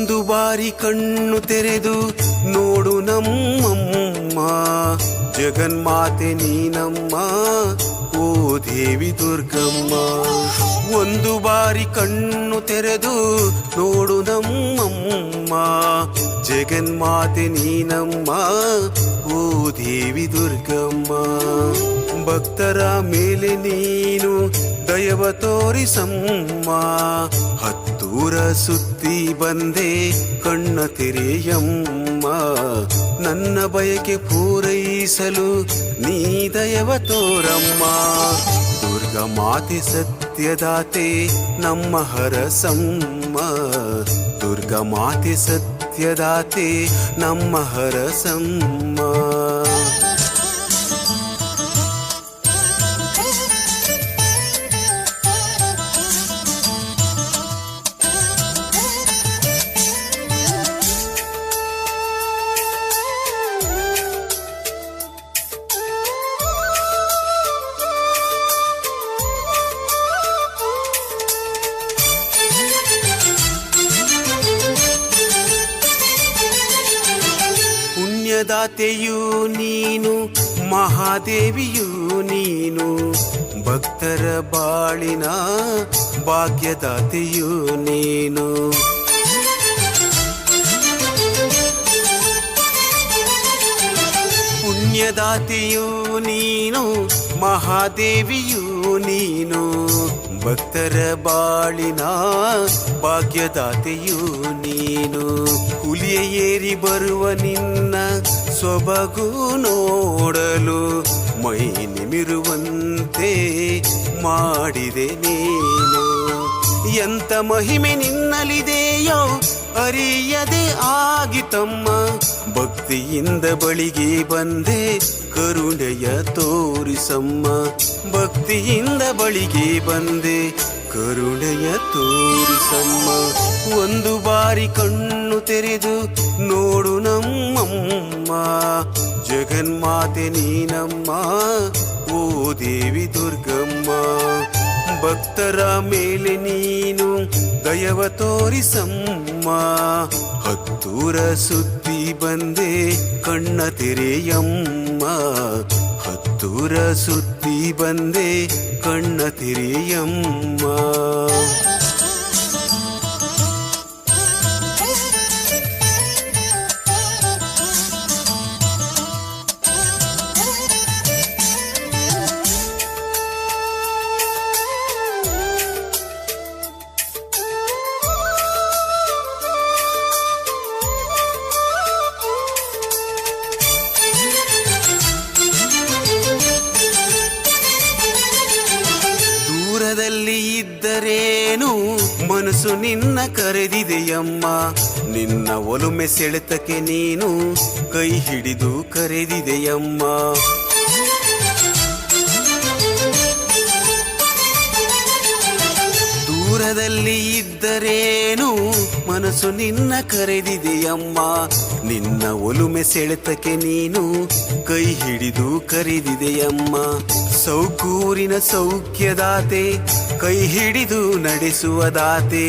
ಒಂದು ಬಾರಿ ಕಣ್ಣು ತೆರೆದು ನೋಡು ನಮ್ಮಮ್ಮ, ಜಗನ್ಮಾತೆ ನೀನಮ್ಮ ಓ ದೇವಿ ದುರ್ಗಮ್ಮ. ಒಂದು ಬಾರಿ ಕಣ್ಣು ತೆರೆದು ನೋಡು ನಮ್ಮಮ್ಮ, ಜಗನ್ಮಾತೆ ನೀನಮ್ಮ ಓ ದೇವಿ ದುರ್ಗಮ್ಮ. ಭಕ್ತರ ಮೇಲೆ ನೀನು ದಯವ ತೋರಿಸಮ್ಮ, ಹತ್ತೂರ ಸುತ್ತಿ ಬಂದೆ ಕಣ್ಣ ತೆರೆಯಮ್ಮ. ನನ್ನ ಬಯಕೆ ಪೂರೈಸಲು ನೀ ದಯವ ತೋರಮ್ಮ. ದುರ್ಗಾ ಮಾತೆ ಸತ್ಯದಾತೆ ನಮ್ಮ ಹರಸಮ್ಮ, ದುರ್ಗಾ ಮಾತೆ ಸತ್ಯದಾತೆ ನಮ್ಮ ಹರಸಮ್ಮ. ಪುಣ್ಯದಾತೆಯೂ ನೀನು, ಮಹಾದೇವಿಯೂ ನೀನು, ಭಕ್ತರ ಬಾಳಿನ ಭಾಗ್ಯದಾತೆಯೂ ನೀನು. ಪುಣ್ಯದಾತೆಯೂ ನೀನು, ಮಹಾದೇವಿಯೂ ನೀನು, ಭಕ್ತರ ಬಾಳಿನ ಭಾಗ್ಯದಾತೆಯೂ ನೀನು. ಹುಲಿಯ ಏರಿ ಬರುವ ನಿನ್ನ ಸೊಬಗು ನೋಡಲು ಮೈ ನಿಮಿರುವಂತೆ ಮಾಡಿದೆ ನೀನು. ಎಂತ ಮಹಿಮೆ ನಿನ್ನಲಿದೆಯೋ ಅರಿಯದೆ ಆಗಿತಮ್ಮ, ಭಕ್ತಿಯಿಂದ ಬಳಿಗೆ ಬಂದೆ ಕರುಣೆಯ ತೋರಿಸಮ್ಮ. ಭಕ್ತಿಯಿಂದ ಬಳಿಗೆ ಬಂದೆ ಕರುಣೆಯ ತೋರಿಸಮ್ಮ. ಒಂದು ಬಾರಿ ಕಣ್ಣು ತೆರೆದು ನೋಡು ನಮ್ಮಮ್ಮ, ಜಗನ್ಮಾತೆ ನೀನಮ್ಮ ಓ ದೇವಿ ದುರ್ಗಮ್ಮ. ಭಕ್ತರ ಮೇಲೆ ನೀನು ದಯವ ತೋರಿಸಮ್ಮ, ಹತ್ತೂರ ಸುತ್ತಿ ಬಂದೆ ಕಣ್ಣ ತೆರೆಯಮ್ಮ. ಹತ್ತೂರ ಸುತ್ತಿ ಬಂದೆ ಕಣ್ಣ ತೆರೆಯಮ್ಮ. ದೂರದಲ್ಲಿ ಇದ್ದರೇನು ಮನಸ್ಸು ನಿನ್ನ ಕರೆದಿದೆಯಮ್ಮ, ನಿನ್ನ ಒಲುಮೆ ಸೆಳೆತಕ್ಕೆ ನೀನು ಕೈ ಹಿಡಿದು ಕರೆದಿದೆಯಮ್ಮ. ದೂರದಲ್ಲಿ ಇದ್ದರೇನು ಮನಸ್ಸು ನಿನ್ನ ಕರೆದಿದೆಯಮ್ಮ, ನಿನ್ನ ಒಲುಮೆ ಸೆಳೆತಕ್ಕೆ ನೀನು ಕೈ ಹಿಡಿದು ಕರೆದಿದೆಯಮ್ಮ. ಸೌಕೂರಿನ ಸೌಖ್ಯದಾತೆ, ಕೈ ಹಿಡಿದು ನಡೆಸುವ ದಾತೆ,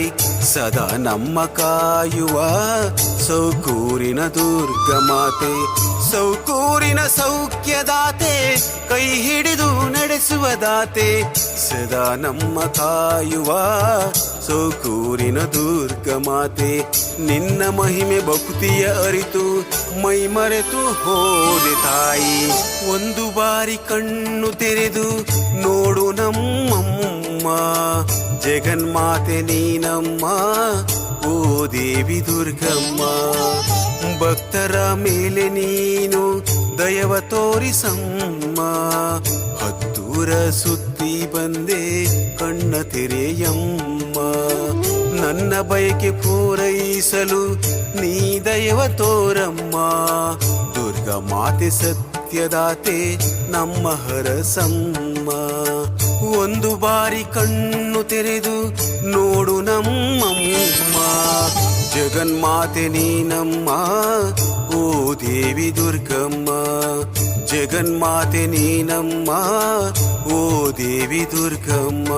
ಸದಾ ನಮ್ಮ ಕಾಯುವ ಸೌಕೂರಿನ ದುರ್ಗಮಾತೆ. ಸೌಕೂರಿನ ಸೌಖ್ಯದಾತೆ, ಕೈ ಹಿಡಿದು ನಡೆಸುವ ದಾತೆ, ಸದಾ ನಮ್ಮ ಕಾಯುವ ಸೌಕೂರಿನ ದುರ್ಗಮಾತೆ. ನಿನ್ನ ಮಹಿಮೆ ಭಕ್ತಿಯ ಅರಿತು ಮೈ ಮರೆತು ಹೋದೆ ತಾಯಿ. ಒಂದು ಬಾರಿ ಕಣ್ಣು ತೆರೆದು ನೋಡು ನಮ್ಮಮ್ಮ, ಜಗನ್ಮಾತೆ ನೀನಮ್ಮ ಓ ದೇವಿ ದುರ್ಗಮ್ಮ. ಭಕ್ತರ ಮೇಲೆ ನೀನು ದಯವ ತೋರಿಸಮ್ಮ, ಹತ್ತೂರ ಸುತ್ತಿ ಬಂದೆ ಕಣ್ಣ ತೆರೆಯಮ್ಮ. ನನ್ನ ಬಯಕೆ ಪೂರೈಸಲು ನೀ ದಯವ ತೋರಮ್ಮ, ದುರ್ಗಾ ಮಾತೆ ಸತ್ಯದಾತೆ ನಮ್ಮ ಹರಸಮ್ಮ. ಒಂದು ಬಾರಿ ಕಣ್ಣು ತೆರೆದು ನೋಡು ನಮ್ಮಮ್ಮ, ಜಗನ್ಮಾತೆ ನೀನಮ್ಮ ಓ ದೇವಿ ದುರ್ಗಮ್ಮ. ಜಗನ್ಮಾತೆ ನೀನಮ್ಮ ಓ ದೇವಿ ದುರ್ಗಮ್ಮ.